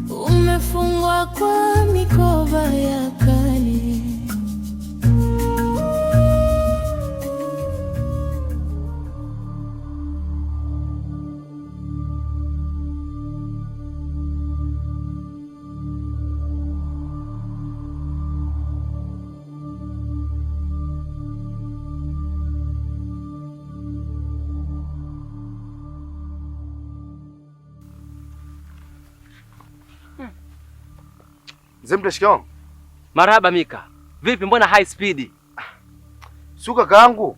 umefungwa kwa mikoba ya kale. Zembe shikamoo. Marahaba Mika. Vipi mbona high speed? Suka kaangu.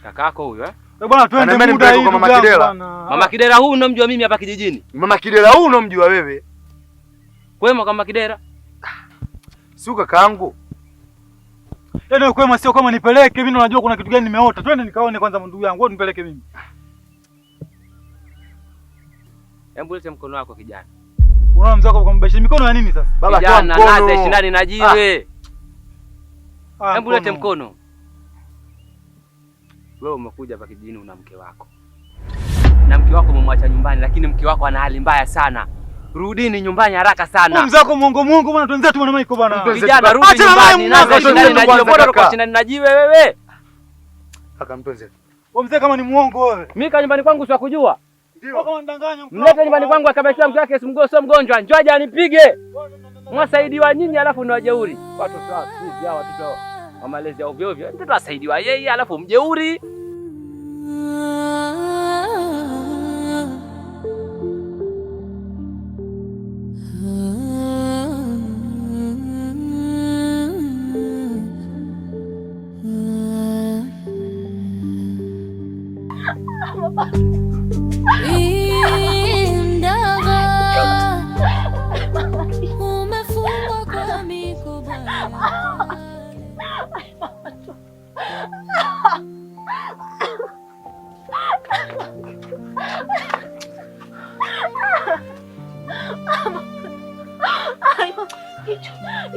Kakako huyo eh? Bwana twende muda hii kwa Mama Kidela. Mama Kidela huyu unamjua mimi hapa kijijini? Mama Kidela huyu unamjua wewe? Kwema kama Kidela? Suka kaangu. Yaani kwema sio kama nipeleke mimi, unajua kuna kitu gani nimeota. Twende nikaone kwanza ndugu yangu, wewe nipeleke mimi. Hebu lete mkono wako kijana. Unaona mzee wako kumbashia mikono ya nini sasa? Baba toa mkono. Naza shindani na jiwe. Hebu lete mkono. Wewe umekuja hapa kijijini una mke wako. Na mke wako umemwacha nyumbani, lakini mke wako ana hali mbaya sana. Rudini nyumbani haraka sana. Mzee wako Mungu bwana, tuanze tu mwana Mike bwana. Kijana rudi nyumbani. Naza shindani na jiwe, bora uko shindani na jiwe wewe. Kaka mpenzi. Wewe mzee kama ni muongo wewe. Mika nyumbani kwangu si wakujua. Ndio kama ndanganya mko. Mlete nyumbani kwangu akabashia mke wake sio mgonjwa. Njoo aje anipige. Mwasaidiwa nyinyi alafu ni wajeuri. Watoto wao hivi hao watoto wa malezi ya ovyo ovyo. Mtoto asaidiwa yeye alafu mjeuri.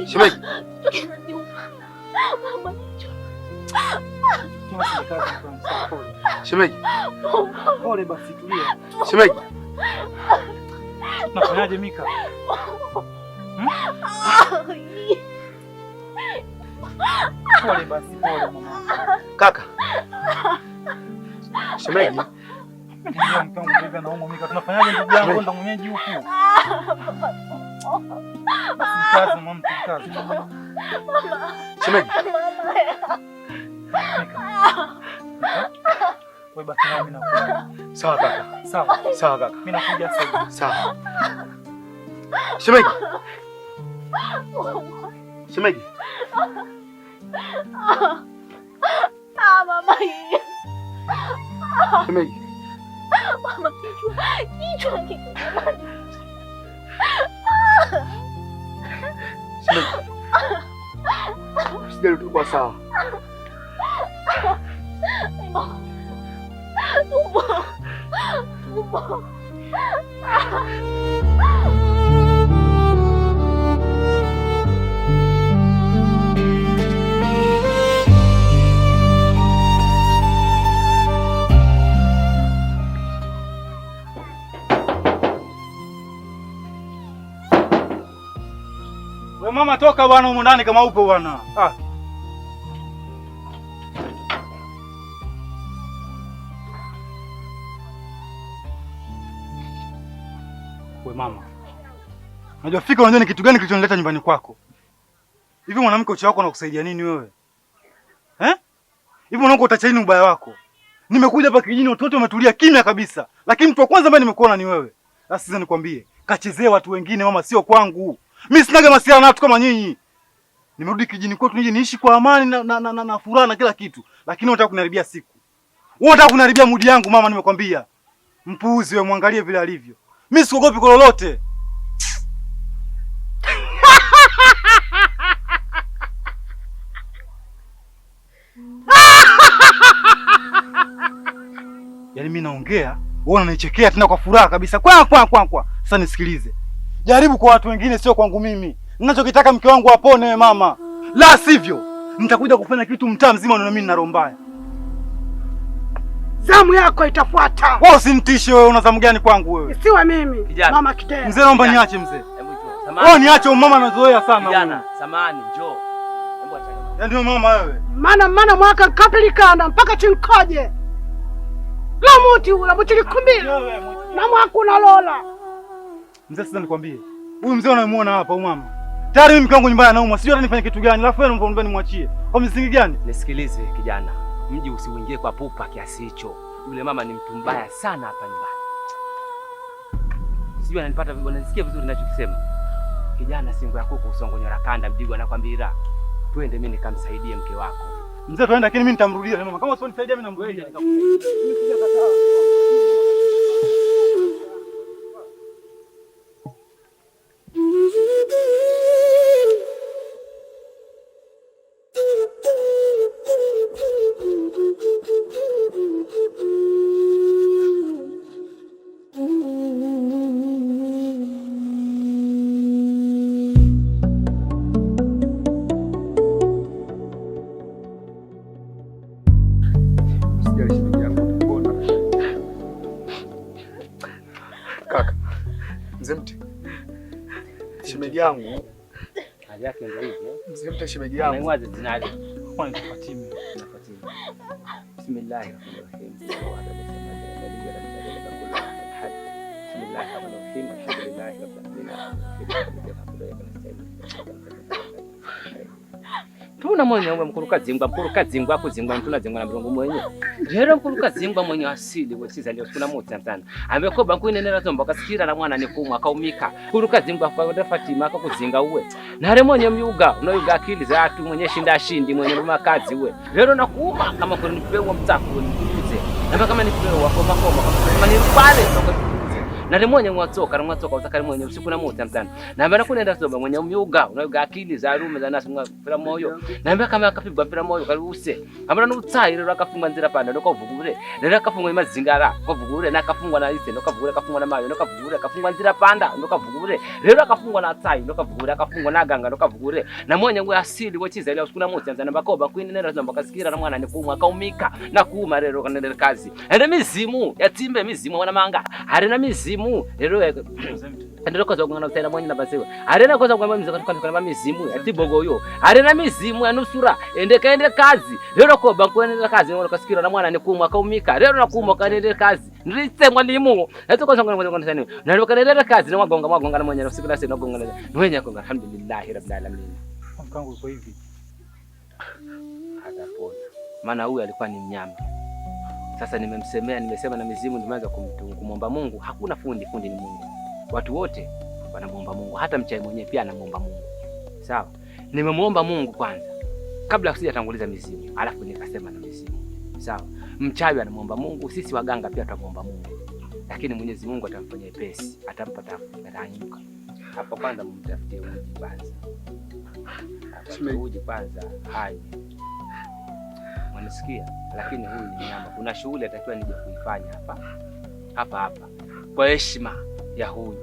Shemeji. Shemeji. Pole basi tulia. Shemeji. Nafanyaje Mika? Pole basi, pole mama. Kaka. Shemeji. Ndio mkangu bibi anaumwa Mika. Tunafanyaje ndugu yangu, ndo mwenyeji huku. Kazi mama, kazi. Shemeji. Wewe basi na mimi nakuja. Sawa kaka. Sawa. Sawa kaka. Mimi nakuja sasa. Sawa. Shemeji. Shemeji. Mama hii. Shemeji. Mama kichwa kikubwa. Shemeji. Usijali utakuwa sawa. Tumbo. Wewe mama toka bwana huko ndani kama upo bwana. Wewe mama. Unajua fika unajua ni kitu gani kilichonileta nyumbani kwako? Hivi mwanamke uchi wako anakusaidia nini wewe? Hivi unaona utacha nini ubaya wako? Nimekuja hapa kijijini watu wote wametulia kimya kabisa. Lakini mtu wa kwanza ambaye nimekuona ni wewe. Sasa nikwambie, kachezee watu wengine mama, sio kwangu. Mimi sinaga masiara na watu kama nyinyi. Nimerudi kijijini kwetu nije niishi kwa amani na furaha na kila kitu. Lakini unataka kuniharibia siku. Wewe unataka kuniharibia mudi yangu mama, nimekwambia. Mpuuzi wewe, muangalie vile alivyo. Mimi sikogopi kwa lolote. Yaani mimi naongea, wewe unanichekea tena kwa furaha kabisa. Kwa. Sasa nisikilize. Jaribu kwa watu wengine, sio kwangu mimi. Ninachokitaka mke wangu apone mama. La sivyo, nitakuja kufanya kitu mtaa mzima na mimi nina roho mbaya. zamu yako itafuata. Wewe usinitishe wewe, una zamu gani kwangu wewe? Isiwe mimi. Mama Kitera. Mzee naomba niache mzee. Wewe niache, mama anazoea sana. Kijana, samahani, njoo. Hebu acha. Ndio mama wewe. Maana mwaka kapilikana mpaka chinkoje. Lamuti ula mutilikumila. Na mwaka unalola. Mzee sasa nikwambie. Huyu mzee unayemuona hapa huyu mama. Tayari mimi mke wangu nyumbani anaumwa. Sijui hata nifanye kitu gani. Alafu wewe unaomba nimwachie. Kwa msingi gani? Nisikilize kijana. Mji usiuingie kwa pupa kiasi hicho. Yule mama ni mtu mbaya sana hapa nyumbani. Sijui ananipata vipi, unanisikia vizuri ninachokisema? Kijana, singo ya kuku usongonyora kanda mdigo anakwambia twende mimi nikamsaidie mke wako. Mzee twende, lakini mimi nitamrudia mama. Kama usiponisaidia mimi namrudia. Kaka. Mzee Mte. Shemeji yangu. Hali yake ndio hivi. Mzee Mte shemeji yangu. Anaimwaje zinali? Kwa Fatima. Bismillahirrahmanirrahim. Tuna mwenye mkuruka zingwa kuzingwa mtuna zingwa na mrongo mwenye. Jero mkuruka zingwa mwenye asili wesiza leo kuna mota sana. Amekoba kuinenera zomba kasikira na mwana nikumwa kaumika. Kuruka zingwa kwa Fatima akakuzinga uwe. Nare mwenye myuga unoyuga akili za watu mwenye shinda shindi mwenye ruma kazi uwe. Leo nakuuma kama kwa nipewa mtako nikuze. Na kama nipewa koma kama ni pale na mwenye mwatoka uzakari mwenye usiku na mota mtana. Na mbona kunenda soba mwenye myuga unoyuga akili za rume za nasu mwa moyo. Na mbona kama akapigwa pira moyo karuse. Amara n'utsayi rero akafungwa nzira panda ndoko vugure. Rero akafungwa imazingara ko vugure nakafungwa na ise ndoko vugure akafungwa na mayo ndoko vugure akafungwa nzira panda ndoko vugure. Rero akafungwa na tsayi ndoko vugure akafungwa na ganga ndoko vugure. Na mwenye ngwe asili wechiza ile usiku na mota mtana bakoba kwinenera zomba kasikira na mwana nikumwa kaumika na kuuma rero kanenera kazi. Ende mizimu yatimbe mizimu wana manga. Harina mizimu rero ndiro koza kungana utera mwenye na basewa arena koza kwamba mzaka tukana mizimu atibogoyo arena mizimu yanusura ende kazi rero ko bankwenda kazi ngoro kasikira na mwana nikumwa kaumika rero nakumwa kanende kazi nditse mwalimu eto koza ngana sana na rero kanende kazi na mwagonga na mwenye usiku na sema gonga mwenye konga alhamdulillah rabbil alamin. Mkangu uko hivi hatapona maana huyu alikuwa ni mnyama. Sasa nimesema na mizimu nimeanza kumomba Mungu. Hakuna fundi ni Mungu. Watu wote wanamuomba Mungu, hata mchawi mwenyewe pia anamuomba Mungu. Sawa? Nimemuomba Mungu kwanza kabla sijatanguliza mizimu, alafu nikasema na mizimu. Sawa? Mchawi anamuomba Mungu, sisi waganga pia tunamuomba Mungu. Lakini Mwenyezi Mungu atamfanyia pesi, atampa atanyuka. Hapo kwanza mtafutie uji kwanza. Hapo uji kwanza hai. Mwanisikia? Lakini huyu ni nyama. Kuna shughuli atakiwa nije kuifanya hapa. Kwa heshima ya huyu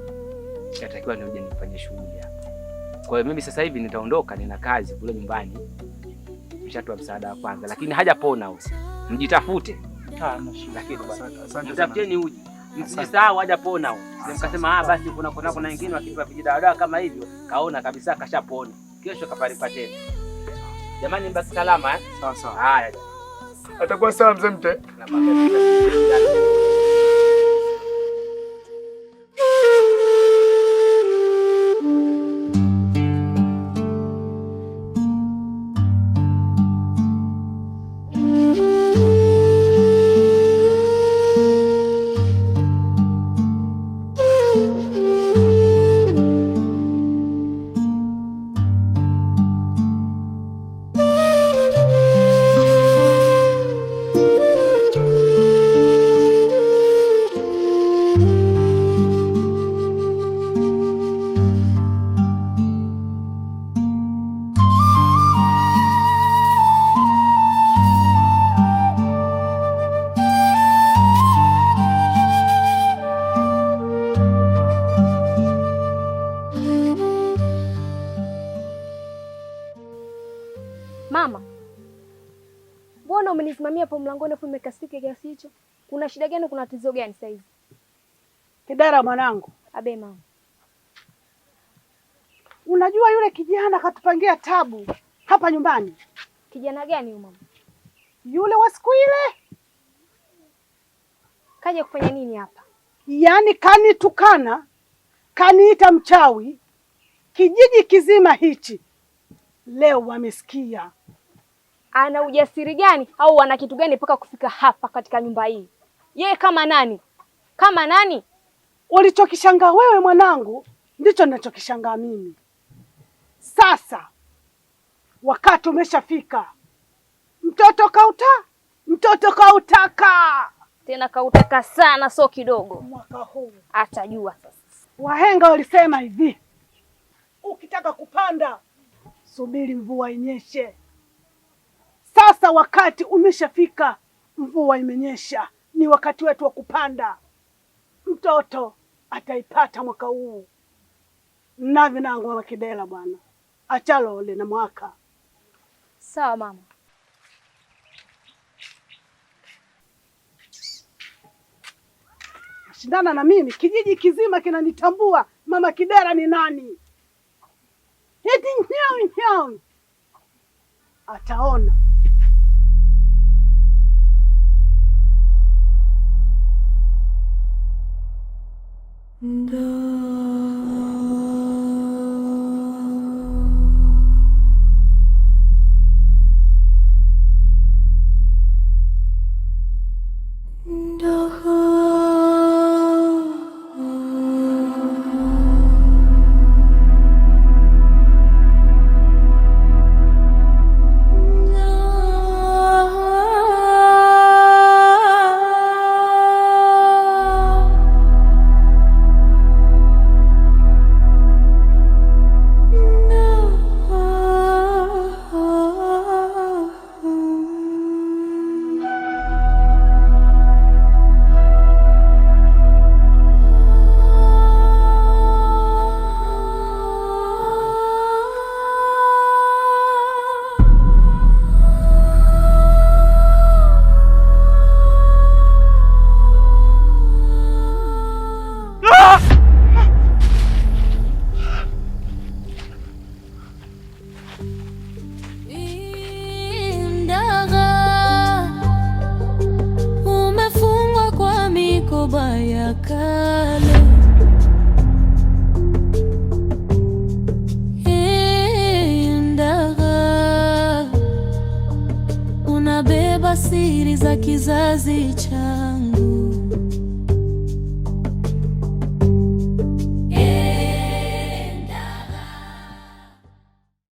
atakiwa nije nifanye shughuli hapa. Kwa hiyo mimi sasa hivi nitaondoka, nina kazi kule nyumbani. Nishatoa msaada wa kwanza, lakini hajapona huyu. Mjitafute. Lakini mtafuteni uji. Msisahau hajapona huyu. Mkasema basi kuna wengine wakipa vijidawa kama hivyo, kaona kabisa kashapona. Kesho kaparipa tena. Jamani mbaki salama Sawa. Haya. Atakuwa sawa Mzee Mte. mlangoni afu umekasika kiasi hicho? Kuna shida gani? Kuna tatizo gani sasa hivi? Kidera mwanangu. Abe mama. Unajua yule kijana katupangia tabu hapa nyumbani. Kijana gani huyo mama? Yule wa siku ile. Kaja kufanya nini hapa? Yaani kanitukana, kaniita mchawi. Kijiji kizima hichi leo wamesikia. Ana ujasiri gani au ana kitu gani mpaka kufika hapa katika nyumba hii? Yeye kama nani? Kama nani? Ulichokishangaa wewe mwanangu ndicho ninachokishangaa mimi. Sasa wakati umeshafika. Mtoto kautaka. Tena kautaka sana, sio kidogo. Mwaka huu atajua sasa. Wahenga walisema hivi, ukitaka kupanda subiri mvua inyeshe. Sasa wakati umeshafika, mvua imenyesha, ni wakati wetu wa kupanda. Mtoto ataipata mwaka huu. Navi nangu Mama Kidela bwana. Achalole na mwaka. Sawa mama. Shindana na mimi, kijiji kizima kinanitambua Mama Kidela ni nani. Eti nyao. Ataona. Unabeba siri za kizazi changu.